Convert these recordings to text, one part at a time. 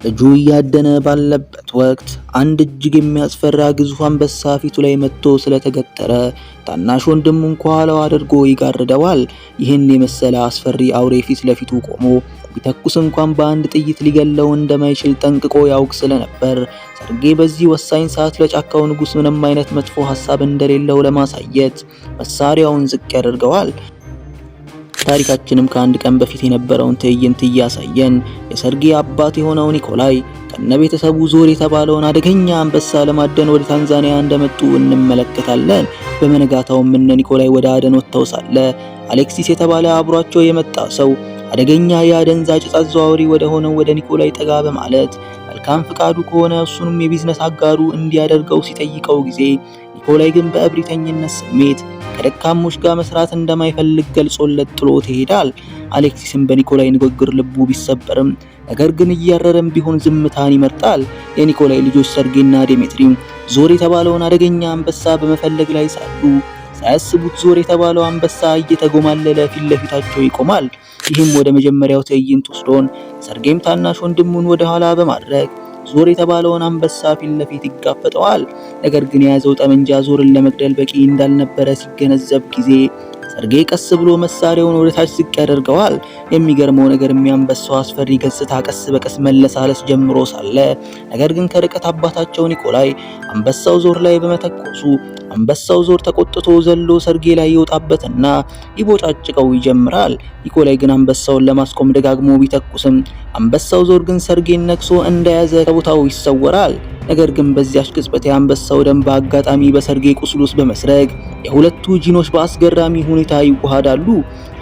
ልጁ እያደነ ባለበት ወቅት አንድ እጅግ የሚያስፈራ ግዙፍ አንበሳ ፊቱ ላይ መጥቶ ስለተገተረ ታናሽ ወንድሙን ከኋላው አድርጎ ይጋርደዋል። ይህን የመሰለ አስፈሪ አውሬ ፊት ለፊቱ ቆሞ ቢተኩስ እንኳን በአንድ ጥይት ሊገለው እንደማይችል ጠንቅቆ ያውቅ ስለነበር ሰርጌ በዚህ ወሳኝ ሰዓት ለጫካው ንጉስ ምንም አይነት መጥፎ ሐሳብ እንደሌለው ለማሳየት መሳሪያውን ዝቅ ያደርገዋል። ታሪካችንም ከአንድ ቀን በፊት የነበረውን ትዕይንት እያሳየን የሰርጌ አባት የሆነው ኒኮላይ ከነቤተሰቡ ዞር የተባለውን አደገኛ አንበሳ ለማደን ወደ ታንዛኒያ እንደመጡ እንመለከታለን። በመነጋታውም እነ ኒኮላይ ወደ አደን ወጥተው ሳለ አሌክሲስ የተባለ አብሯቸው የመጣ ሰው አደገኛ የአደንዛዥ ዕፅ አዘዋዋሪ ወደ ሆነው ወደ ኒኮላይ ጠጋ በማለት መልካም ፍቃዱ ከሆነ እሱንም የቢዝነስ አጋሩ እንዲያደርገው ሲጠይቀው ጊዜ ኒኮላይ ግን በእብሪተኝነት ስሜት ከደካሞች ጋር መስራት እንደማይፈልግ ገልጾለት ጥሎት ይሄዳል። አሌክሲስም በኒኮላይ ንግግር ልቡ ቢሰበርም ነገር ግን እያረረም ቢሆን ዝምታን ይመርጣል። የኒኮላይ ልጆች ሰርጌና ዴሜትሪም ዞር የተባለውን አደገኛ አንበሳ በመፈለግ ላይ ሳሉ ሳያስቡት ዞር የተባለው አንበሳ እየተጎማለለ ፊት ለፊታቸው ይቆማል። ይህም ወደ መጀመሪያው ትዕይንት ወስዶን ሰርጌም ታናሽ ወንድሙን ወደ ኋላ በማድረግ ዞር የተባለውን አንበሳ ፊት ለፊት ይጋፈጠዋል። ነገር ግን የያዘው ጠመንጃ ዞርን ለመግደል በቂ እንዳልነበረ ሲገነዘብ ጊዜ ሰርጌ ቀስ ብሎ መሳሪያውን ወደ ታች ዝቅ ያደርገዋል። የሚገርመው ነገር የሚያንበሳው አስፈሪ ገጽታ ቀስ በቀስ መለሳለስ ጀምሮ ሳለ ነገር ግን ከርቀት አባታቸው ኒኮላይ አንበሳው ዞር ላይ በመተኮሱ አንበሳው ዞር ተቆጥቶ ዘሎ ሰርጌ ላይ ይወጣበትና ይቦጫጭቀው ይጀምራል። ኒኮላይ ግን አንበሳውን ለማስቆም ደጋግሞ ቢተኩስም አንበሳው ዞር ግን ሰርጌን ነክሶ እንደያዘ ከቦታው ይሰወራል። ነገር ግን በዚያች ቅጽበት የአንበሳው ደም በአጋጣሚ በሰርጌ ቁስል ውስጥ በመስረግ የሁለቱ ጂኖች በአስገራሚ ሁኔታ ይዋሃዳሉ።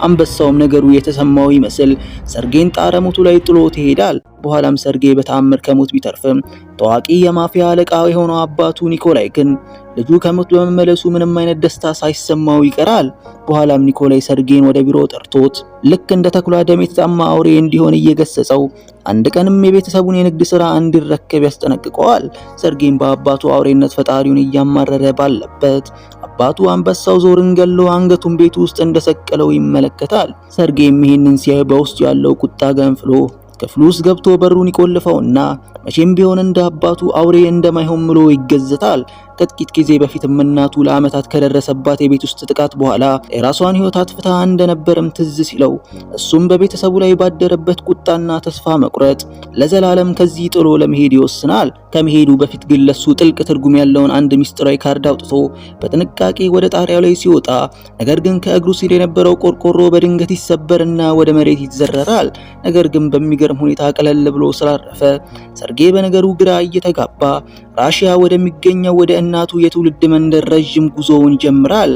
አንበሳውም ነገሩ የተሰማው ይመስል ሰርጌን ጣረሞቱ ላይ ጥሎት ይሄዳል። በኋላም ሰርጌ በተአምር ከሞት ቢተርፍም ታዋቂ የማፊያ አለቃ የሆነው አባቱ ኒኮላይ ግን ልጁ ከሞት በመመለሱ ምንም አይነት ደስታ ሳይሰማው ይቀራል። በኋላም ኒኮላይ ሰርጌን ወደ ቢሮ ጠርቶት ልክ እንደ ተኩላ ደም የተጣማ አውሬ እንዲሆን እየገሰጸው አንድ ቀንም የቤተሰቡን የንግድ ሥራ እንዲረከብ ያስጠነቅቀዋል። ሰርጌን በአባቱ አውሬነት ፈጣሪውን እያማረረ ባለበት አባቱ አንበሳው ዞርን ገሎ አንገቱን ቤት ውስጥ እንደሰቀለው ይመለከታል። ሰርጌም ይህንን ሲያይ በውስጡ ያለው ቁጣ ገንፍሎ ክፍሉ ውስጥ ገብቶ በሩን ይቆልፈውና መቼም ቢሆን እንደ አባቱ አውሬ እንደማይሆን ምሎ ይገዘታል። ከጥቂት ጊዜ በፊትም እናቱ ለዓመታት ከደረሰባት የቤት ውስጥ ጥቃት በኋላ የራሷን ሕይወት አጥፍታ እንደነበረም ትዝ ሲለው እሱም በቤተሰቡ ላይ ባደረበት ቁጣና ተስፋ መቁረጥ ለዘላለም ከዚህ ጥሎ ለመሄድ ይወስናል። ከመሄዱ በፊት ግን ለሱ ጥልቅ ትርጉም ያለውን አንድ ሚስጥራዊ ካርድ አውጥቶ በጥንቃቄ ወደ ጣሪያው ላይ ሲወጣ ነገር ግን ከእግሩ ስር የነበረው ቆርቆሮ በድንገት ይሰበርና ወደ መሬት ይዘረራል። ነገር ግን በሚገርም ሁኔታ ቀለል ብሎ ስላረፈ ሰርጌ በነገሩ ግራ እየተጋባ ራሺያ ወደሚገኘው ወደ እናቱ የትውልድ መንደር ረጅም ጉዞውን ይጀምራል።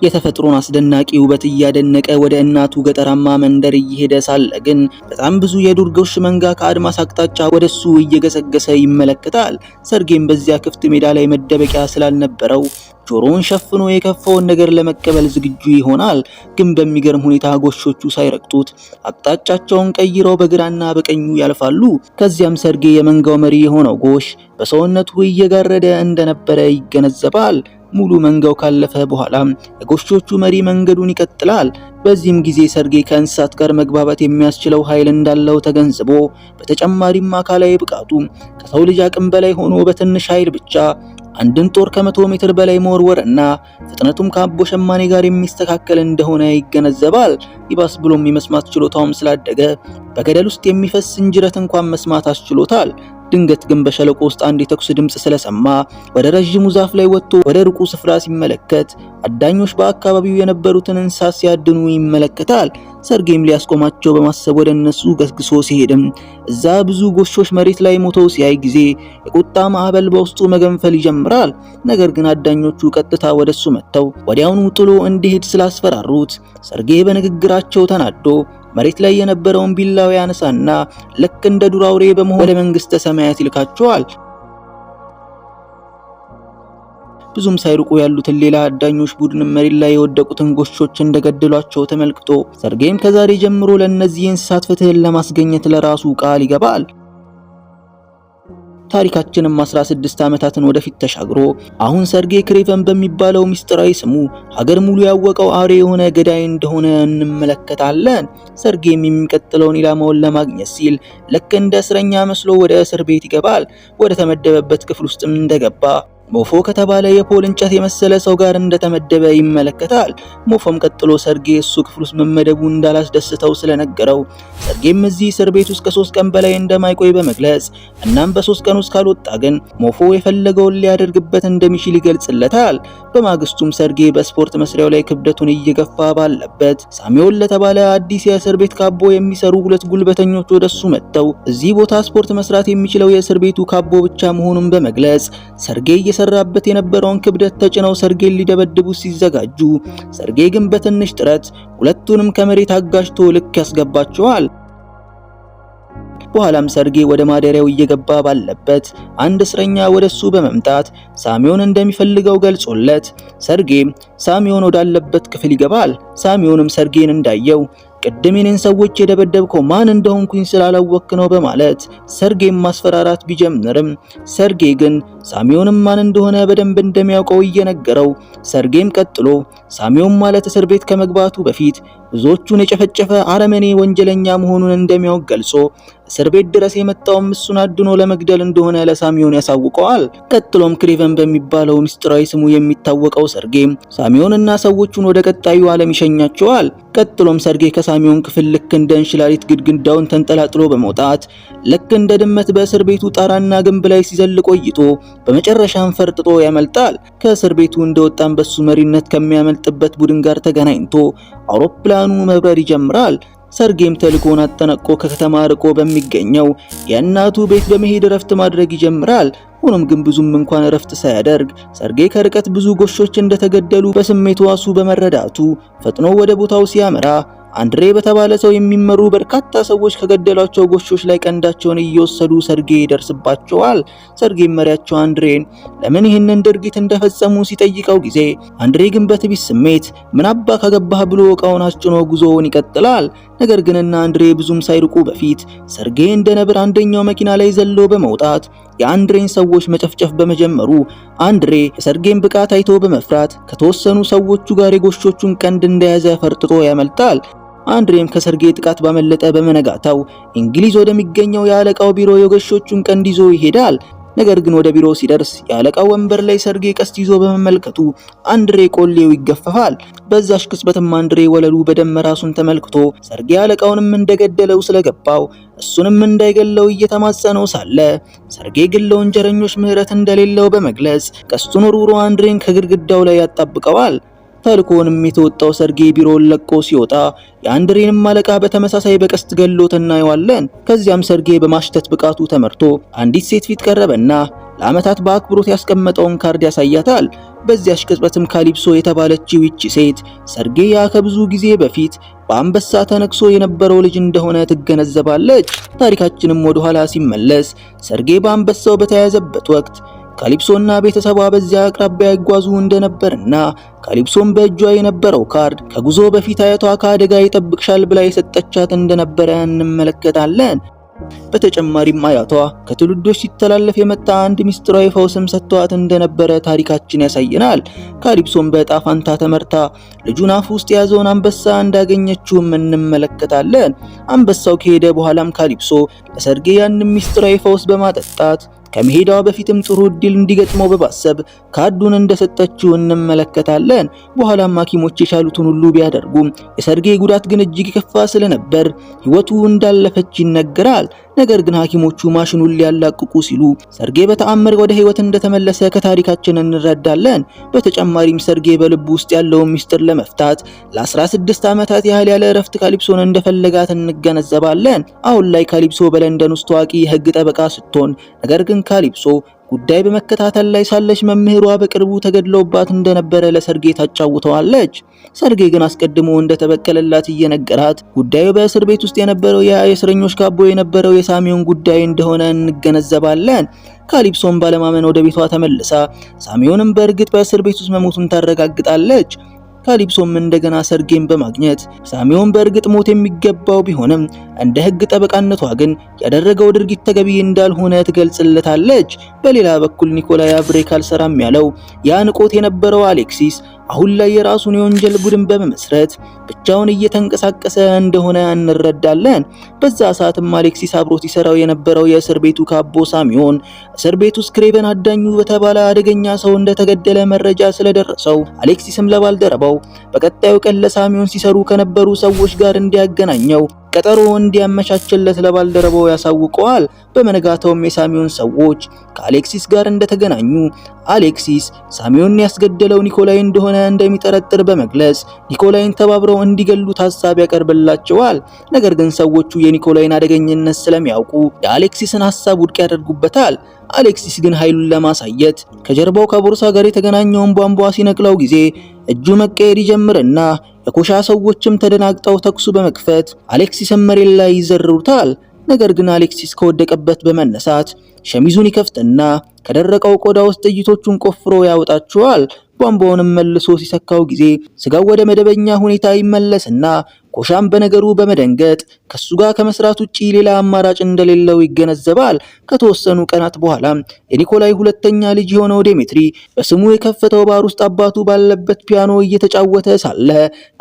የተፈጥሮን አስደናቂ ውበት እያደነቀ ወደ እናቱ ገጠራማ መንደር እየሄደ ሳለ ግን በጣም ብዙ የዱር ጎሽ መንጋ ከአድማስ አቅጣጫ ወደሱ እየገሰገሰ ይመለከታል። ሰርጌም በዚያ ክፍት ሜዳ ላይ መደበቂያ ስላልነበረው ጆሮውን ሸፍኖ የከፋውን ነገር ለመቀበል ዝግጁ ይሆናል። ግን በሚገርም ሁኔታ ጎሾቹ ሳይረግጡት አቅጣጫቸውን ቀይረው በግራና በቀኙ ያልፋሉ። ከዚያም ሰርጌ የመንጋው መሪ የሆነው ጎሽ በሰውነቱ እየጋረደ እንደነበረ ይገነዘባል። ሙሉ መንጋው ካለፈ በኋላ የጎሾቹ መሪ መንገዱን ይቀጥላል። በዚህም ጊዜ ሰርጌ ከእንስሳት ጋር መግባባት የሚያስችለው ኃይል እንዳለው ተገንዝቦ በተጨማሪም አካላዊ ብቃቱ ከሰው ልጅ አቅም በላይ ሆኖ በትንሽ ኃይል ብቻ አንድን ጦር ከ100 ሜትር በላይ መወርወርና ፍጥነቱም ከአቦ ሸማኔ ጋር የሚስተካከል እንደሆነ ይገነዘባል። ይባስ ብሎም የመስማት ችሎታውም ስላደገ በገደል ውስጥ የሚፈስ እንጅረት እንኳን መስማት አስችሎታል። ድንገት ግን በሸለቆ ውስጥ አንድ የተኩስ ድምጽ ስለሰማ ወደ ረጅሙ ዛፍ ላይ ወጥቶ ወደ ሩቁ ስፍራ ሲመለከት አዳኞች በአካባቢው የነበሩትን እንስሳት ሲያድኑ ይመለከታል። ሰርጌም ሊያስቆማቸው በማሰብ ወደ እነሱ ገስግሶ ሲሄድም እዛ ብዙ ጎሾች መሬት ላይ ሞተው ሲያይ ጊዜ የቁጣ ማዕበል በውስጡ መገንፈል ይጀምራል። ነገር ግን አዳኞቹ ቀጥታ ወደሱ መጥተው ወዲያውኑ ጥሎ እንዲሄድ ስላስፈራሩት ሰርጌ በንግግራቸው ተናዶ መሬት ላይ የነበረውን ቢላው ያነሳና ልክ እንደ ዱር አውሬ በመሆን ወደ መንግስተ ሰማያት ይልካቸዋል። ብዙም ሳይርቁ ያሉትን ሌላ አዳኞች ቡድን መሬት ላይ የወደቁትን ጎሾች እንደገደሏቸው ተመልክቶ ሰርጌም ከዛሬ ጀምሮ ለነዚህ እንስሳት ፍትህን ለማስገኘት ለራሱ ቃል ይገባል። ታሪካችንም 16 ዓመታትን ወደፊት ተሻግሮ አሁን ሰርጌይ ክሬቨን በሚባለው ሚስጥራዊ ስሙ ሀገር ሙሉ ያወቀው አውሬ የሆነ ገዳይ እንደሆነ እንመለከታለን። ሰርጌይም የሚቀጥለውን ኢላማውን ለማግኘት ሲል ልክ እንደ እስረኛ መስሎ ወደ እስር ቤት ይገባል። ወደ ተመደበበት ክፍል ውስጥም እንደገባ ሞፎ ከተባለ የፖል እንጨት የመሰለ ሰው ጋር እንደተመደበ ይመለከታል። ሞፎም ቀጥሎ ሰርጌይ እሱ ክፍል ውስጥ መመደቡ እንዳላስደስተው ስለነገረው ሰርጌይም እዚህ እስር ቤት ውስጥ ከ3 ቀን በላይ እንደማይቆይ በመግለጽ እናም በ3 ቀን ውስጥ ካልወጣ ግን ሞፎ የፈለገውን ሊያደርግበት እንደሚችል ይገልጽለታል። በማግስቱም ሰርጌይ በስፖርት መስሪያው ላይ ክብደቱን እየገፋ ባለበት ሳሚዮን ለተባለ አዲስ የእስር ቤት ካቦ የሚሰሩ 2 ጉልበተኞች ወደሱ መጥተው እዚህ ቦታ ስፖርት መስራት የሚችለው የእስር ቤቱ ካቦ ብቻ መሆኑን በመግለጽ ሰርጌይ የሰራበት የነበረውን ክብደት ተጭነው ሰርጌይን ሊደበድቡ ሲዘጋጁ ሰርጌይ ግን በትንሽ ጥረት ሁለቱንም ከመሬት አጋጭቶ ልክ ያስገባቸዋል። በኋላም ሰርጌይ ወደ ማደሪያው እየገባ ባለበት አንድ እስረኛ ወደሱ በመምጣት ሳሚዮን እንደሚፈልገው ገልጾለት ሰርጌይ ሳሚዮን ወዳለበት ክፍል ይገባል። ሳሚዮንም ሰርጌይን እንዳየው ቅድም የኔን ሰዎች የደበደብከው ማን እንደሆንኩኝ ስላላወክ ነው በማለት ሰርጌይን ማስፈራራት ቢጀምርም ሰርጌይ ግን ሳሚዮንም ማን እንደሆነ በደንብ እንደሚያውቀው እየነገረው ሰርጌይም ቀጥሎ ሳሚዮን ማለት እስር ቤት ከመግባቱ በፊት ብዙዎቹን የጨፈጨፈ አረመኔ ወንጀለኛ መሆኑን እንደሚያውቅ ገልጾ እስር ቤት ድረስ የመጣውም እሱን አድኖ ለመግደል እንደሆነ ለሳሚዮን ያሳውቀዋል። ቀጥሎም ክሬቨን በሚባለው ሚስጥራዊ ስሙ የሚታወቀው ሰርጌይ ሳሚዮንና ሰዎቹን ወደ ቀጣዩ ዓለም ይሸኛቸዋል። ቀጥሎም ሰርጌይ ከሳሚዮን ክፍል ልክ እንደ እንሽላሊት ግድግዳውን ተንጠላጥሎ በመውጣት ልክ እንደ ድመት በእስር ቤቱ ጣራና ግንብ ላይ ሲዘል ቆይቶ በመጨረሻም ፈርጥጦ ያመልጣል። ከእስር ቤቱ እንደወጣም በሱ መሪነት ከሚያመልጥበት ቡድን ጋር ተገናኝቶ አውሮፕላኑ መብረር ይጀምራል። ሰርጌይም ተልእኮውን አጠናቆ ከከተማ ርቆ በሚገኘው የእናቱ ቤት በመሄድ እረፍት ማድረግ ይጀምራል። ሆኖም ግን ብዙም እንኳን እረፍት ሳያደርግ ሰርጌይ ከርቀት ብዙ ጎሾች እንደተገደሉ በስሜቱ ዋሱ በመረዳቱ ፈጥኖ ወደ ቦታው ሲያመራ አንድሬ በተባለ ሰው የሚመሩ በርካታ ሰዎች ከገደሏቸው ጎሾች ላይ ቀንዳቸውን እየወሰዱ ሰርጌይ ይደርስባቸዋል። ሰርጌይ መሪያቸው አንድሬን ለምን ይህንን ድርጊት እንደፈጸሙ ሲጠይቀው ጊዜ አንድሬ ግን በትዕቢት ስሜት ምን አባ ካገባህ ብሎ ዕቃውን አስጭኖ ጉዞውን ይቀጥላል። ነገር ግን አንድሬ ብዙም ሳይርቁ በፊት ሰርጌይ እንደ ነብር አንደኛው መኪና ላይ ዘሎ በመውጣት የአንድሬን ሰዎች መጨፍጨፍ በመጀመሩ አንድሬ የሰርጌይን ብቃት አይቶ በመፍራት ከተወሰኑ ሰዎቹ ጋር የጎሾቹን ቀንድ እንደያዘ ፈርጥጦ ያመልጣል። አንድሬም ከሰርጌይ ጥቃት ባመለጠ በመነጋታው እንግሊዝ ወደሚገኘው የአለቃው ቢሮ የጎሾቹን ቀንድ ይዞ ይሄዳል። ነገር ግን ወደ ቢሮ ሲደርስ የአለቃው ወንበር ላይ ሰርጌይ ቀስት ይዞ በመመልከቱ አንድሬ ቆሌው ይገፈፋል። በዛሽ ቅጽበትም አንድሬ ወለሉ በደም ራሱን ተመልክቶ ሰርጌይ አለቃውንም እንደገደለው ስለገባው እሱንም እንዳይገለው እየተማጸነው ሳለ ሰርጌይ ግን ለወንጀለኞች ምህረት እንደሌለው በመግለጽ ቀስቱን ወርውሮ አንድሬን ከግድግዳው ላይ ያጣብቀዋል። ተልእኮውንም የተወጣው ሰርጌይ ቢሮውን ለቆ ሲወጣ የአንድሬንም አለቃ በተመሳሳይ በቀስት ገሎት እናየዋለን። ከዚያም ሰርጌይ በማሽተት ብቃቱ ተመርቶ አንዲት ሴት ፊት ቀረበና ለዓመታት በአክብሮት ያስቀመጠውን ካርድ ያሳያታል። በዚያሽ ቅጽበትም ካሊፕሶ የተባለችው ይቺ ሴት ሰርጌይ ከብዙ ጊዜ በፊት በአንበሳ ተነክሶ የነበረው ልጅ እንደሆነ ትገነዘባለች። ታሪካችንም ወደ ኋላ ሲመለስ ሰርጌይ በአንበሳው በተያዘበት ወቅት ካሊፕሶና ቤተሰቧ በዚያ አቅራቢያ ይጓዙ እንደነበርና ካሊፕሶም በእጇ የነበረው ካርድ ከጉዞ በፊት አያቷ ከአደጋ ይጠብቅሻል ብላ የሰጠቻት እንደነበረ እንመለከታለን። በተጨማሪም አያቷ ከትውልዶች ሲተላለፍ የመጣ አንድ ሚስጥራዊ ፈውስም ሰጥቷት እንደነበረ ታሪካችን ያሳየናል። ካሊፕሶም በዕጣ ፋንታ ተመርታ ልጁን አፍ ውስጥ የያዘውን አንበሳ እንዳገኘችውም እንመለከታለን። አንበሳው ከሄደ በኋላም ካሊፕሶ ለሰርጌይ ያንን ሚስጥራዊ ፈውስ በማጠጣት ከመሄዷ በፊትም ጥሩ እድል እንዲገጥመው በማሰብ ካርዱን እንደሰጠችው እንመለከታለን። በኋላም ሐኪሞች የቻሉትን ሁሉ ቢያደርጉም የሰርጌይ ጉዳት ግን እጅግ የከፋ ስለነበር ሕይወቱ እንዳለፈች ይነገራል። ነገር ግን ሐኪሞቹ ማሽኑን ሊያላቅቁ ሲሉ ሰርጌይ በተአምር ወደ ሕይወት እንደተመለሰ ከታሪካችን እንረዳለን። በተጨማሪም ሰርጌይ በልቡ ውስጥ ያለውን ሚስጥር ለመፍታት ለ16 ዓመታት ያህል ያለ እረፍት ካሊፕሶን እንደፈለጋት እንገነዘባለን። አሁን ላይ ካሊፕሶ በለንደን ውስጥ ታዋቂ የሕግ ጠበቃ ስትሆን ነገር ግን ካሊፕሶ ጉዳይ በመከታተል ላይ ሳለች መምህሯ በቅርቡ ተገድለውባት እንደነበረ ለሰርጌይ ታጫውተዋለች። ሰርጌይ ግን አስቀድሞ እንደተበቀለላት እየነገራት ጉዳዩ በእስር ቤት ውስጥ የነበረው የእስረኞች ካቦ የነበረው የሳሚዮን ጉዳይ እንደሆነ እንገነዘባለን። ካሊፕሶም ባለማመን ወደ ቤቷ ተመልሳ ሳሚዮንም በእርግጥ በእስር ቤት ውስጥ መሞቱን ታረጋግጣለች። ካሊፕሶም እንደገና ሰርጌይን በማግኘት ሳሚዮን በእርግጥ ሞት የሚገባው ቢሆንም እንደ ሕግ ጠበቃነቷ ግን ያደረገው ድርጊት ተገቢ እንዳልሆነ ትገልጽለታለች። በሌላ በኩል ኒኮላይ አብሬ ካልሰራም ያለው ያ ንቆት የነበረው አሌክሲስ አሁን ላይ የራሱን የወንጀል ቡድን በመመስረት ብቻውን እየተንቀሳቀሰ እንደሆነ እንረዳለን። በዛ ሰዓትም አሌክሲስ አብሮት ይሰራው የነበረው የእስር ቤቱ ካቦ ሳሚዮን እስር ቤቱ ውስጥ ክሬቨን አዳኙ በተባለ አደገኛ ሰው እንደተገደለ መረጃ ስለደረሰው አሌክሲስም ለባልደረባው በቀጣዩ ቀን ለሳሚዮን ሲሰሩ ከነበሩ ሰዎች ጋር እንዲያገናኘው ቀጠሮ እንዲያመቻችለት ለባልደረባው ያሳውቀዋል። በመነጋታውም የሳሚዮን ሰዎች ከአሌክሲስ ጋር እንደተገናኙ አሌክሲስ ሳሚዮን ያስገደለው ኒኮላይ እንደሆነ እንደሚጠረጥር በመግለጽ ኒኮላይን ተባብረው እንዲገሉት ሐሳብ ያቀርብላቸዋል። ነገር ግን ሰዎቹ የኒኮላይን አደገኝነት ስለሚያውቁ የአሌክሲስን ሐሳብ ውድቅ ያደርጉበታል። አሌክሲስ ግን ኃይሉን ለማሳየት ከጀርባው ከቦርሳ ጋር የተገናኘውን ቧንቧ ሲነቅለው ጊዜ እጁ መቀየር ይጀምርና የኮሻ ሰዎችም ተደናግጠው ተኩሱ በመክፈት አሌክሲስን መሬት ላይ ይዘርሩታል። ነገር ግን አሌክሲስ ከወደቀበት በመነሳት ሸሚዙን ይከፍትና ከደረቀው ቆዳ ውስጥ ጥይቶቹን ቆፍሮ ያወጣቸዋል። ቧንቧውንም መልሶ ሲሰካው ጊዜ ስጋው ወደ መደበኛ ሁኔታ ይመለስና ኮሻም በነገሩ በመደንገጥ ከሱ ጋር ከመስራት ውጪ ሌላ አማራጭ እንደሌለው ይገነዘባል። ከተወሰኑ ቀናት በኋላ የኒኮላይ ሁለተኛ ልጅ የሆነው ዲሚትሪ በስሙ የከፈተው ባር ውስጥ አባቱ ባለበት ፒያኖ እየተጫወተ ሳለ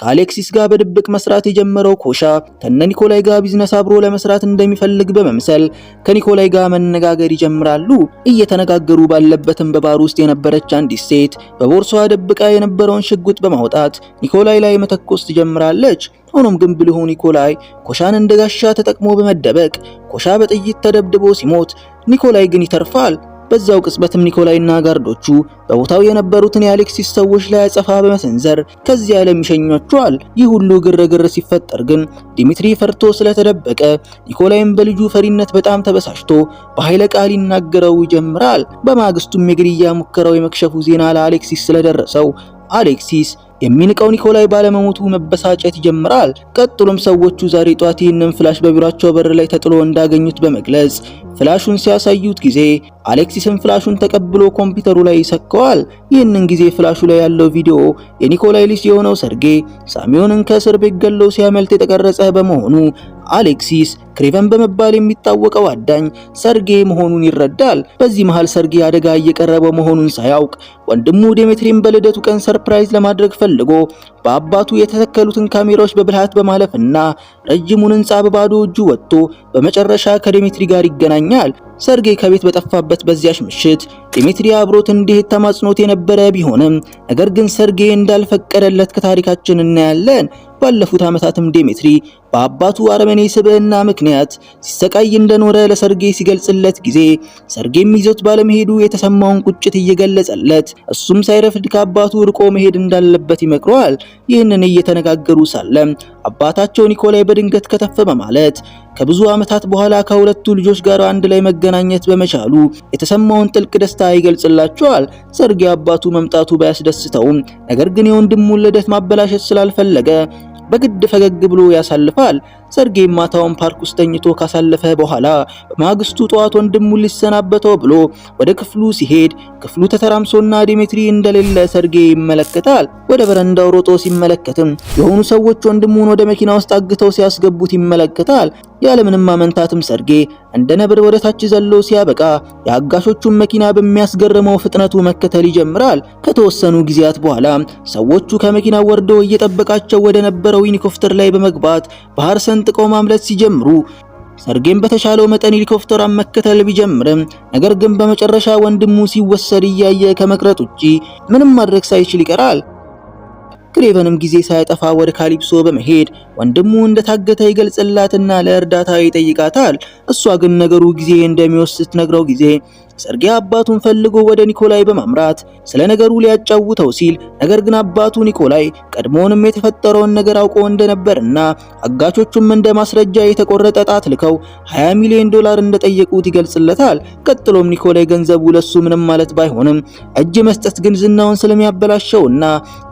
ከአሌክሲስ ጋር በድብቅ መስራት የጀመረው ኮሻ ከነ ኒኮላይ ጋር ቢዝነስ አብሮ ለመስራት እንደሚፈልግ በመምሰል ከኒኮላይ ጋር መነጋገር ይጀምራሉ። እየተነጋገሩ ባለበትም በባር ውስጥ የነበረች አንዲት ሴት በቦርሳዋ ደብቃ የነበረውን ሽጉጥ በማውጣት ኒኮላይ ላይ መተኮስ ትጀምራለች። ሆኖም ግን ብልሁ ኒኮላይ ኮሻን እንደጋሻ ተጠቅሞ በመደበቅ ኮሻ በጥይት ተደብድቦ ሲሞት ኒኮላይ ግን ይተርፋል። በዛው ቅጽበትም ኒኮላይና ጋርዶቹ በቦታው የነበሩትን የአሌክሲስ ሰዎች ላይ አጸፋ በመሰንዘር ከዚህ ዓለም ይሸኟቸዋል። ይህ ሁሉ ግርግር ሲፈጠር ግን ዲሚትሪ ፈርቶ ስለተደበቀ ኒኮላይም በልጁ ፈሪነት በጣም ተበሳጭቶ በኃይለ ቃል ይናገረው ይጀምራል። በማግስቱም የግድያ ሙከራው የመክሸፉ ዜና ለአሌክሲስ ስለደረሰው አሌክሲስ የሚንቀው ኒኮላይ ባለመሞቱ መበሳጨት ይጀምራል። ቀጥሎም ሰዎቹ ዛሬ ጧት ይህንን ፍላሽ በቢሮአቸው በር ላይ ተጥሎ እንዳገኙት በመግለጽ ፍላሹን ሲያሳዩት ጊዜ አሌክሲስን ፍላሹን ተቀብሎ ኮምፒውተሩ ላይ ይሰካዋል። ይህንን ጊዜ ፍላሹ ላይ ያለው ቪዲዮ የኒኮላይ ልጅ የሆነው ሰርጌ ሳሚዮንን ከእስር ቤት ገለው ሲያመልጥ የተቀረጸ በመሆኑ አሌክሲስ ክሬቨን በመባል የሚታወቀው አዳኝ ሰርጌ መሆኑን ይረዳል። በዚህ መሃል ሰርጌ አደጋ እየቀረበ መሆኑን ሳያውቅ ወንድሙ ዲሚትሪን በልደቱ ቀን ሰርፕራይዝ ለማድረግ ፈልጎ በአባቱ የተተከሉትን ካሜራዎች በብልሃት በማለፍና ረጅሙን ሕንጻ በባዶ እጁ ወጥቶ በመጨረሻ ከዲሚትሪ ጋር ይገናኛል። ሰርጌ ከቤት በጠፋበት በዚያሽ ምሽት ዲሚትሪ አብሮት እንዲሄድ ተማጽኖት የነበረ ቢሆንም ነገር ግን ሰርጌ እንዳልፈቀደለት ከታሪካችን እናያለን። ባለፉት ዓመታትም ዲሚትሪ በአባቱ አረመኔ ስብዕና ምክንያት ሲሰቃይ እንደኖረ ለሰርጌ ሲገልጽለት ጊዜ ሰርጌም ይዞት ባለመሄዱ የተሰማውን ቁጭት እየገለጸለት እሱም ሳይረፍድ ከአባቱ ርቆ መሄድ እንዳለበት ይመክረዋል። ይህንን እየተነጋገሩ ሳለ አባታቸው ኒኮላይ በድንገት ከተፍ በማለት ከብዙ ዓመታት በኋላ ከሁለቱ ልጆች ጋር አንድ ላይ መገናኘት በመቻሉ የተሰማውን ጥልቅ ደስታ ይገልጽላቸዋል። ሰርጌ አባቱ መምጣቱ ባያስደስተውም ነገር ግን የወንድሙን ልደት ማበላሸት ስላልፈለገ በግድ ፈገግ ብሎ ያሳልፋል። ሰርጌ ማታውን ፓርክ ውስጥ ተኝቶ ካሳለፈ በኋላ በማግስቱ ጠዋት ወንድሙን ሊሰናበተው ብሎ ወደ ክፍሉ ሲሄድ ክፍሉ ተተራምሶና ዲሚትሪ እንደሌለ ሰርጌ ይመለከታል። ወደ በረንዳው ሮጦ ሲመለከትም የሆኑ ሰዎች ወንድሙን ወደ መኪና ውስጥ አግተው ሲያስገቡት ይመለከታል። ያለምንም ማመንታትም ሰርጌ እንደ ነብር ወደ ታች ዘሎ ሲያበቃ የአጋሾቹን መኪና በሚያስገርመው ፍጥነቱ መከተል ይጀምራል። ከተወሰኑ ጊዜያት በኋላ ሰዎቹ ከመኪናው ወርደው እየጠበቃቸው ወደ ነበረው ሄሊኮፕተር ላይ በመግባት ባህር ሰንጥቀው ማምለጥ ሲጀምሩ ሰርጌም በተሻለው መጠን ሄሊኮፕተሯን መከተል ቢጀምርም ነገር ግን በመጨረሻ ወንድሙ ሲወሰድ እያየ ከመቅረት ውጪ ምንም ማድረግ ሳይችል ይቀራል። ክሬቨንም ጊዜ ሳያጠፋ ወደ ካሊፕሶ በመሄድ ወንድሙ እንደታገተ ይገልጽላትና ለእርዳታ ይጠይቃታል። እሷ ግን ነገሩ ጊዜ እንደሚወስድ ነግረው ጊዜ ሰርጌ አባቱን ፈልጎ ወደ ኒኮላይ በማምራት ስለ ነገሩ ሊያጫውተው ሲል ነገር ግን አባቱ ኒኮላይ ቀድሞውንም የተፈጠረውን ነገር አውቆ እንደነበርና አጋቾቹም እንደ ማስረጃ የተቆረጠ ጣት ልከው $20 ሚሊዮን እንደጠየቁት ይገልጽለታል። ቀጥሎም ኒኮላይ ገንዘቡ ለሱ ምንም ማለት ባይሆንም እጅ መስጠት ግን ዝናውን ስለሚያበላሸውና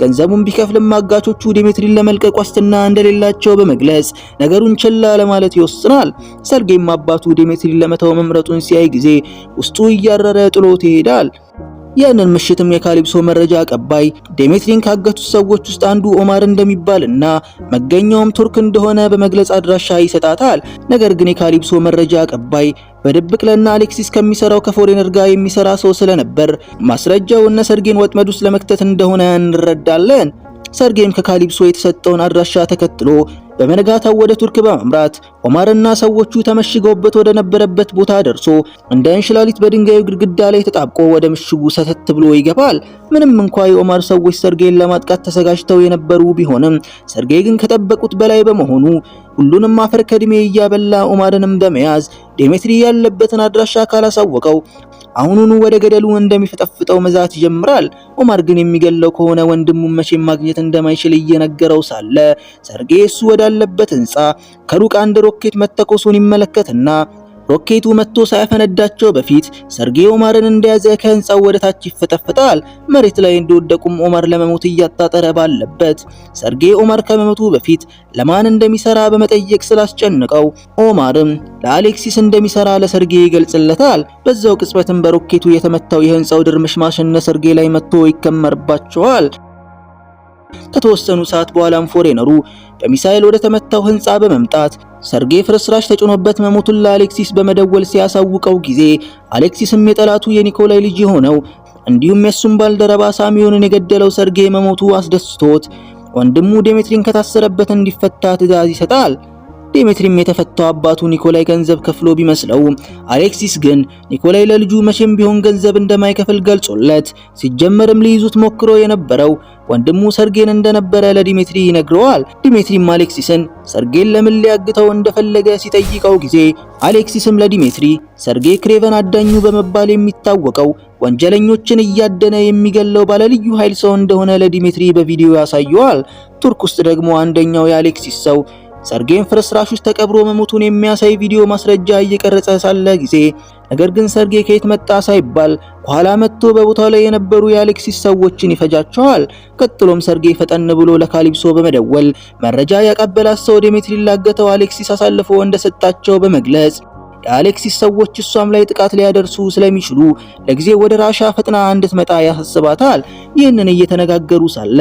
ገንዘቡን ቢከፍልም አጋቾቹ ዲሚትሪን ለመልቀቅ ዋስትና እንደሌላቸው በመግለጽ ነገሩን ችላ ለማለት ይወስናል። ሰርጌም አባቱ ዲሚትሪን ለመተው መምረጡን ሲያይ ጊዜ ውስጡ እያረረ ጥሎት ይሄዳል። ያንን ምሽትም የካሊፕሶ መረጃ አቀባይ ዴሜትሪን ካገቱት ሰዎች ውስጥ አንዱ ኦማር እንደሚባልና መገኛውም ቱርክ እንደሆነ በመግለጽ አድራሻ ይሰጣታል። ነገር ግን የካሊፕሶ መረጃ አቀባይ በድብቅ ለና አሌክሲስ ከሚሰራው ከፎሬነር ጋር የሚሰራ ሰው ስለነበር ማስረጃው እነ ሰርጌን ወጥመድ ውስጥ ለመክተት እንደሆነ እንረዳለን። ሰርጌም ከካሊፕሶ የተሰጠውን አድራሻ ተከትሎ በመነጋታው ወደ ቱርክ በማምራት ኦማርና ሰዎቹ ተመሽገውበት ወደ ነበረበት ቦታ ደርሶ እንደ እንሽላሊት በድንጋዩ ግድግዳ ላይ ተጣብቆ ወደ ምሽጉ ሰተት ብሎ ይገባል። ምንም እንኳን የኦማር ሰዎች ሰርጌን ለማጥቃት ተዘጋጅተው የነበሩ ቢሆንም ሰርጌ ግን ከጠበቁት በላይ በመሆኑ ሁሉንም አፈር ከድሜ እያበላ ኦማርንም በመያዝ ዴሜትሪ ያለበትን አድራሻ ካላሳወቀው አሁኑኑ ወደ ገደሉ እንደሚፈጠፍጠው መዛት ይጀምራል። ኦማር ግን የሚገለው ከሆነ ወንድሙን መቼም ማግኘት እንደማይችል እየነገረው ሳለ ሰርጌ እሱ ወዳለበት ህንጻ ከሩቅ አንድ ሮኬት መተኮሱን ይመለከትና ሮኬቱ መጥቶ ሳያፈነዳቸው በፊት ሰርጌ ኦማርን እንደያዘ ከህንጻው ወደ ታች ይፈጠፈጣል። መሬት ላይ እንደወደቁም ኦማር ለመሞት እያጣጠረ ባለበት ሰርጌ ኦማር ከመሞቱ በፊት ለማን እንደሚሰራ በመጠየቅ ስላስጨነቀው ኦማርም ለአሌክሲስ እንደሚሰራ ለሰርጌ ይገልጽለታል። በዛው ቅጽበትም በሮኬቱ የተመታው የህንጻው ድርምሽማሽ ሰርጌ ላይ መጥቶ ይከመርባቸዋል። ከተወሰኑ ሰዓት በኋላም ፎሬነሩ በሚሳኤል ወደ ተመታው ህንጻ በመምጣት ሰርጌ ፍርስራሽ ተጭኖበት መሞቱን ለአሌክሲስ በመደወል ሲያሳውቀው ጊዜ አሌክሲስም የጠላቱ የኒኮላይ ልጅ የሆነው እንዲሁም የሱም ባልደረባ ሳሚዮንን የገደለው ሰርጌ መሞቱ አስደስቶት ወንድሙ ዴሜትሪን ከታሰረበት እንዲፈታ ትዕዛዝ ይሰጣል። ዴሜትሪም የተፈታው አባቱ ኒኮላይ ገንዘብ ከፍሎ ቢመስለው አሌክሲስ ግን ኒኮላይ ለልጁ መቼም ቢሆን ገንዘብ እንደማይከፍል ገልጾለት ሲጀመርም ሊይዙት ሞክሮ የነበረው ወንድሙ ሰርጌን እንደነበረ ለዲሜትሪ ይነግረዋል። ዲሜትሪም አሌክሲስን ሰርጌን ለምን ሊያግተው እንደፈለገ ሲጠይቀው ጊዜ አሌክሲስም ለዲሜትሪ ሰርጌ ክሬቨን አዳኙ በመባል የሚታወቀው ወንጀለኞችን እያደነ የሚገለው ባለልዩ ኃይል ሰው እንደሆነ ለዲሜትሪ በቪዲዮ ያሳየዋል። ቱርክ ውስጥ ደግሞ አንደኛው የአሌክሲስ ሰው ሰርጌን ፍርስራሽ ውስጥ ተቀብሮ መሞቱን የሚያሳይ ቪዲዮ ማስረጃ እየቀረጸ ሳለ ጊዜ ነገር ግን ሰርጌ ከየት መጣ ሳይባል ኋላ መጥቶ በቦታው ላይ የነበሩ የአሌክሲስ ሰዎችን ይፈጃቸዋል። ቀጥሎም ሰርጌ ፈጠን ብሎ ለካሊፕሶ በመደወል መረጃ ያቀበላት ሰው ዴሜትሪ ላገተው አሌክሲስ አሳልፎ እንደሰጣቸው በመግለጽ የአሌክሲስ ሰዎች እሷም ላይ ጥቃት ሊያደርሱ ስለሚችሉ ለጊዜ ወደ ራሻ ፈጥና እንድትመጣ ያሳስባታል። ይህንን እየተነጋገሩ ሳለ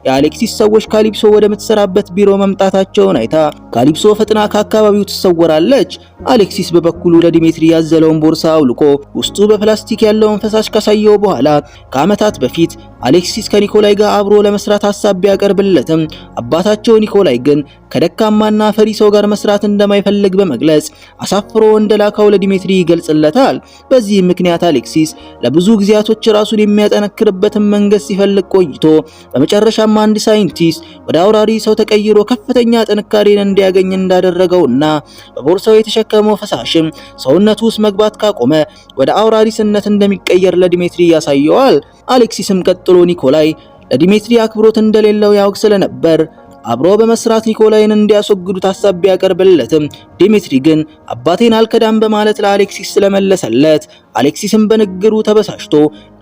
የአሌክሲስ ሰዎች ካሊፕሶ ወደ ምትሰራበት ቢሮ መምጣታቸውን አይታ ካሊፕሶ ፈጥና ከአካባቢው ትሰወራለች። አሌክሲስ በበኩሉ ለዲሜትሪ ያዘለውን ቦርሳ አውልቆ ውስጡ በፕላስቲክ ያለውን ፈሳሽ ካሳየው በኋላ ከዓመታት በፊት አሌክሲስ ከኒኮላይ ጋር አብሮ ለመስራት ሐሳብ ቢያቀርብለትም አባታቸው ኒኮላይ ግን ከደካማና ፈሪ ሰው ጋር መስራት እንደማይፈልግ በመግለጽ አሳፍሮ እንደላካው ለዲሜትሪ ይገልጽለታል። በዚህ ምክንያት አሌክሲስ ለብዙ ጊዜያቶች ራሱን የሚያጠነክርበትን መንገድ ሲፈልግ ቆይቶ በመጨረሻም አንድ ሳይንቲስት ወደ አውራሪ ሰው ተቀይሮ ከፍተኛ ጥንካሬን እንዲያገኝ እንዳደረገውና በቦርሳው የተሸከመው ፈሳሽም ሰውነቱ ውስጥ መግባት ካቆመ ወደ አውራሪስነት እንደሚቀየር ለዲሜትሪ ያሳየዋል። አሌክሲስም ቀጥሎ ኒኮላይ ለዲሜትሪ አክብሮት እንደሌለው ያውቅ ስለነበር አብሮ በመስራት ኒኮላይን እንዲያስወግዱት ሐሳብ ቢያቀርብለትም ዲሜትሪ ግን አባቴን አልከዳም በማለት ለአሌክሲስ ስለመለሰለት አሌክሲስም በንግግሩ ተበሳጭቶ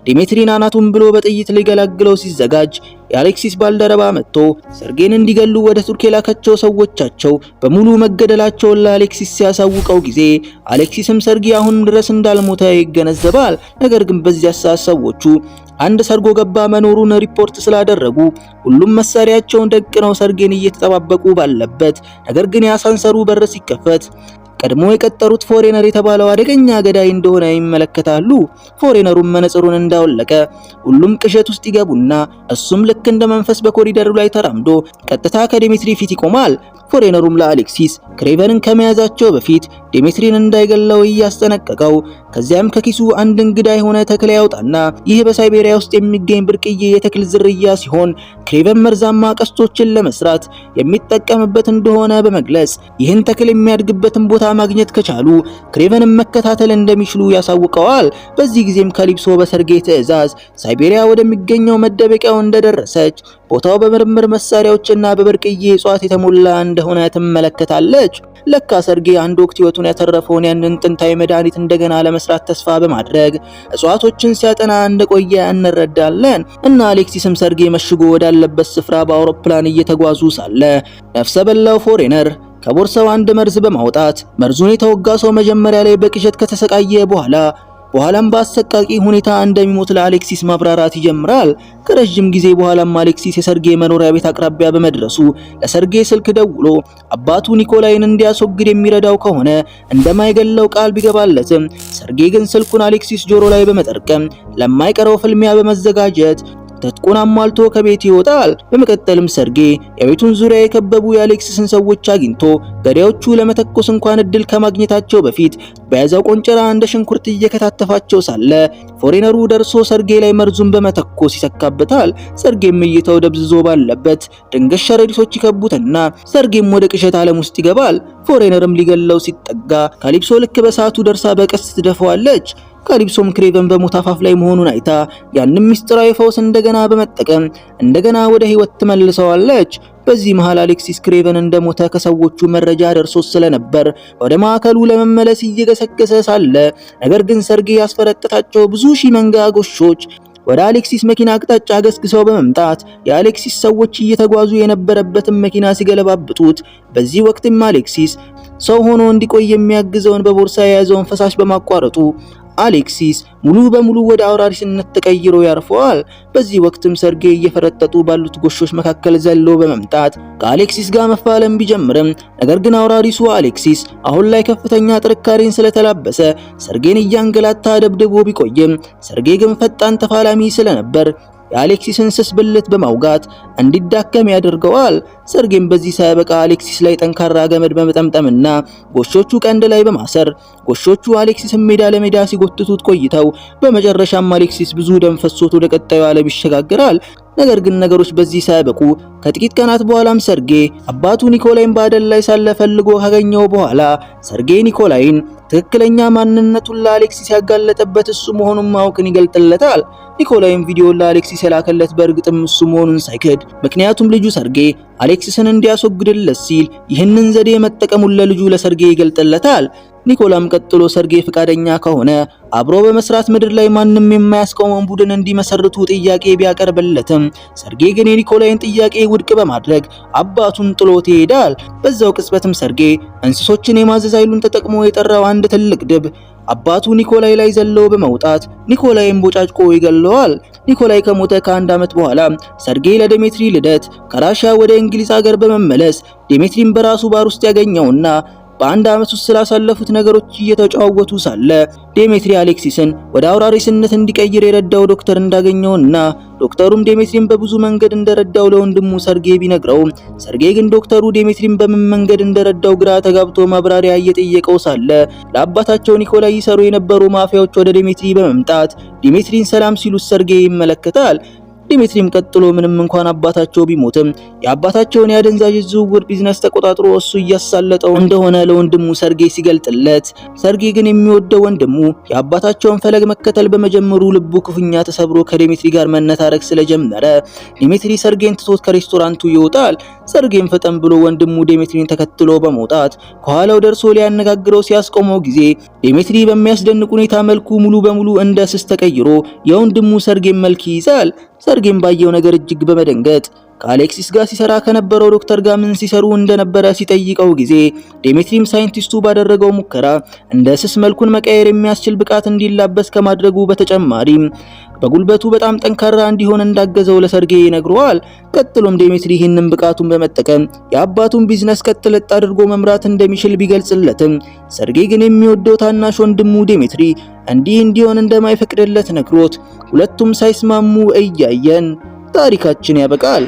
ዲሜትሪን አናቱን ብሎ በጥይት ሊገላግለው ሲዘጋጅ የአሌክሲስ ባልደረባ መጥቶ ሰርጌን እንዲገሉ ወደ ቱርክ የላካቸው ሰዎቻቸው በሙሉ መገደላቸውን ለአሌክሲስ ሲያሳውቀው ጊዜ አሌክሲስም ሰርጌ አሁን ድረስ እንዳልሞተ ይገነዘባል። ነገር ግን በዚያ ሰዓት ሰዎቹ አንድ ሰርጎ ገባ መኖሩን ሪፖርት ስላደረጉ ሁሉም መሳሪያቸውን ደቅነው ሰርጌን እየተጠባበቁ ባለበት ነገር ግን የአሳንሰሩ በር ሲከፈት ቀድሞ የቀጠሩት ፎሬነር የተባለው አደገኛ ገዳይ እንደሆነ ይመለከታሉ። ፎሬነሩም መነጽሩን እንዳወለቀ ሁሉም ቅዠት ውስጥ ይገቡና እሱም ልክ እንደ መንፈስ በኮሪደሩ ላይ ተራምዶ ቀጥታ ከዲሜትሪ ፊት ይቆማል። ፎሬነሩም ለአሌክሲስ ክሬቨንን ከመያዛቸው በፊት ዲሜትሪን እንዳይገለው እያስጠነቀቀው ከዚያም ከኪሱ አንድ እንግዳ የሆነ ተክል ያወጣና ይህ በሳይቤሪያ ውስጥ የሚገኝ ብርቅዬ የተክል ዝርያ ሲሆን ክሬቨን መርዛማ ቀስቶችን ለመስራት የሚጠቀምበት እንደሆነ በመግለጽ ይህን ተክል የሚያድግበትን ቦታ ማግኘት ከቻሉ ክሬቨንን መከታተል እንደሚችሉ ያሳውቀዋል። በዚህ ጊዜም ካሊፕሶ በሰርጌ ትዕዛዝ ሳይቤሪያ ወደሚገኘው መደበቂያው እንደደረሰች ቦታው በምርምር መሳሪያዎችና በብርቅዬ እጽዋት የተሞላ እንደሆነ ትመለከታለች። ለካ ሰርጌ አንድ ወቅት ህይወቱን ያተረፈውን ያንን ጥንታዊ መድኃኒት እንደገና ለመስራት ተስፋ በማድረግ እጽዋቶችን ሲያጠና እንደቆየ እንረዳለን። እና አሌክሲስም ሰርጌ መሽጎ ወዳለበት ስፍራ በአውሮፕላን እየተጓዙ ሳለ ነፍሰ በላው ፎሬነር ከቦርሳው አንድ መርዝ በማውጣት መርዙን የተወጋ ሰው መጀመሪያ ላይ በቅዠት ከተሰቃየ በኋላ በኋላም በአሰቃቂ ሁኔታ እንደሚሞት ለአሌክሲስ ማብራራት ይጀምራል። ከረጅም ጊዜ በኋላም አሌክሲስ የሰርጌ መኖሪያ ቤት አቅራቢያ በመድረሱ ለሰርጌ ስልክ ደውሎ አባቱ ኒኮላይን እንዲያስወግድ የሚረዳው ከሆነ እንደማይገለው ቃል ቢገባለትም ሰርጌ ግን ስልኩን አሌክሲስ ጆሮ ላይ በመጠርቀም ለማይቀረው ፍልሚያ በመዘጋጀት ትጥቁን አሟልቶ ከቤት ይወጣል። በመቀጠልም ሰርጌ የቤቱን ዙሪያ የከበቡ የአሌክሲስን ሰዎች አግኝቶ ገዳዮቹ ለመተኮስ እንኳን እድል ከማግኘታቸው በፊት በያዘው ቆንጨራ እንደ ሽንኩርት እየከታተፋቸው ሳለ ፎሬነሩ ደርሶ ሰርጌ ላይ መርዙን በመተኮስ ይሰካበታል። ሰርጌም እይታው ደብዝዞ ባለበት ድንገት ሸረሪቶች ይከቡትና ሰርጌም ወደ ቅዠት ዓለም ውስጥ ይገባል። ፎሬነርም ሊገለው ሲጠጋ ካሊፕሶ ልክ በሰዓቱ ደርሳ በቀስት ትደፈዋለች። ካሊፕሶም ክሬቨን በሞት አፋፍ ላይ መሆኑን አይታ ያንን ሚስጥራዊ ፈውስ እንደገና በመጠቀም እንደገና ወደ ህይወት ትመልሰዋለች። በዚህ መሃል አሌክሲስ ክሬቨን እንደሞተ ከሰዎቹ መረጃ ደርሶ ስለነበር ወደ ማዕከሉ ለመመለስ እየገሰገሰ ሳለ ነገር ግን ሰርጌ ያስፈረጠጣቸው ብዙ ሺህ መንጋ ጎሾች ወደ አሌክሲስ መኪና አቅጣጫ ገስግሰው በመምጣት የአሌክሲስ ሰዎች እየተጓዙ የነበረበትን መኪና ሲገለባብጡት፣ በዚህ ወቅትም አሌክሲስ ሰው ሆኖ እንዲቆይ የሚያግዘውን በቦርሳ የያዘውን ፈሳሽ በማቋረጡ አሌክሲስ ሙሉ በሙሉ ወደ አውራሪስነት ተቀይሮ ያርፈዋል። በዚህ ወቅትም ሰርጌ እየፈረጠጡ ባሉት ጎሾች መካከል ዘሎ በመምጣት ከአሌክሲስ ጋር መፋለም ቢጀምርም ነገር ግን አውራሪሱ አሌክሲስ አሁን ላይ ከፍተኛ ጥንካሬን ስለተላበሰ ሰርጌን እያንገላታ ደብድቦ ቢቆይም ሰርጌ ግን ፈጣን ተፋላሚ ስለነበር የአሌክሲስን ስስ ብልት በማውጋት እንዲዳከም ያደርገዋል። ሰርጌም በዚህ ሳይበቃ አሌክሲስ ላይ ጠንካራ ገመድ በመጠምጠምና ጎሾቹ ቀንድ ላይ በማሰር ጎሾቹ አሌክሲስን ሜዳ ለሜዳ ሲጎትቱት ቆይተው በመጨረሻም አሌክሲስ ብዙ ደም ፈሶት ወደ ቀጣዩ ዓለም ይሸጋገራል። ነገር ግን ነገሮች በዚህ ሳይበቁ ከጥቂት ቀናት በኋላም ሰርጌ አባቱ ኒኮላይን ባደን ላይ ሳለ ፈልጎ ካገኘው በኋላ ሰርጌ ኒኮላይን ትክክለኛ ማንነቱን ለአሌክሲስ ያጋለጠበት እሱ መሆኑን ማወቅን ይገልጥለታል። ኒኮላይን ቪዲዮውን ለአሌክሲስ የላከለት በእርግጥም እሱ መሆኑን ሳይክድ፣ ምክንያቱም ልጁ ሰርጌ አሌክሲስን እንዲያስወግድለት ሲል ይህንን ዘዴ መጠቀሙን ለልጁ ለሰርጌ ይገልጥለታል። ኒኮላም ቀጥሎ ሰርጌ ፍቃደኛ ከሆነ አብሮ በመስራት ምድር ላይ ማንም የማያስቆመውን ቡድን እንዲመሰርቱ ጥያቄ ቢያቀርብለትም ሰርጌ ግን የኒኮላይን ጥያቄ ውድቅ በማድረግ አባቱን ጥሎት ይሄዳል። በዛው ቅጽበትም ሰርጌ እንስሶችን የማዘዝ ኃይሉን ተጠቅሞ የጠራው አንድ ትልቅ ድብ አባቱ ኒኮላይ ላይ ዘለው በመውጣት ኒኮላይን ቦጫጭቆ ይገለዋል። ኒኮላይ ከሞተ ከአንድ ዓመት በኋላ ሰርጌ ለዴሜትሪ ልደት ከራሺያ ወደ እንግሊዝ ሀገር በመመለስ ዴሜትሪን በራሱ ባር ውስጥ ያገኘውና በአንድ ዓመት ውስጥ ስላሳለፉት ነገሮች እየተጫወቱ ሳለ ዴሜትሪ አሌክሲስን ወደ አውራሪስነት እንዲቀይር የረዳው ዶክተር እንዳገኘውና ዶክተሩም ዴሜትሪን በብዙ መንገድ እንደረዳው ለወንድሙ ሰርጌ ቢነግረው ሰርጌ ግን ዶክተሩ ዴሜትሪን በምን መንገድ እንደረዳው ግራ ተጋብቶ ማብራሪያ እየጠየቀው ሳለ ለአባታቸው ኒኮላይ ይሰሩ የነበሩ ማፊያዎች ወደ ዴሜትሪ በመምጣት ዴሜትሪን ሰላም ሲሉት ሰርጌ ይመለከታል። ዴሜትሪም ቀጥሎ ምንም እንኳን አባታቸው ቢሞትም የአባታቸውን የአደንዛዥ ዝውውር ቢዝነስ ተቆጣጥሮ እሱ እያሳለጠው እንደሆነ ለወንድሙ ሰርጌ ሲገልጥለት፣ ሰርጌ ግን የሚወደው ወንድሙ የአባታቸውን ፈለግ መከተል በመጀመሩ ልቡ ክፉኛ ተሰብሮ ከዴሜትሪ ጋር መነታረክ ስለጀመረ ዴሜትሪ ሰርጌን ትቶት ከሬስቶራንቱ ይወጣል። ሰርጌም ፈጠን ብሎ ወንድሙ ዴሜትሪን ተከትሎ በመውጣት ከኋላው ደርሶ ሊያነጋግረው ሲያስቆመው ጊዜ ዴሜትሪ በሚያስደንቅ ሁኔታ መልኩ ሙሉ በሙሉ እንደ ስስ ተቀይሮ የወንድሙ ሰርጌን መልክ ይይዛል። ሰርጌም ባየው ነገር እጅግ በመደንገጥ ከአሌክሲስ ጋር ሲሰራ ከነበረው ዶክተር ጋር ምን ሲሰሩ እንደነበረ ሲጠይቀው ጊዜ ዴሜትሪም ሳይንቲስቱ ባደረገው ሙከራ እንደ ስስ መልኩን መቀየር የሚያስችል ብቃት እንዲላበስ ከማድረጉ በተጨማሪም በጉልበቱ በጣም ጠንካራ እንዲሆን እንዳገዘው ለሰርጌ ይነግረዋል። ቀጥሎም ዴሜትሪ ይህንን ብቃቱን በመጠቀም የአባቱን ቢዝነስ ቀጥለጥ አድርጎ መምራት እንደሚችል ቢገልጽለትም ሰርጌ ግን የሚወደው ታናሽ ወንድሙ ዴሜትሪ እንዲህ እንዲሆን እንደማይፈቅድለት ነግሮት ሁለቱም ሳይስማሙ እያየን ታሪካችን ያበቃል።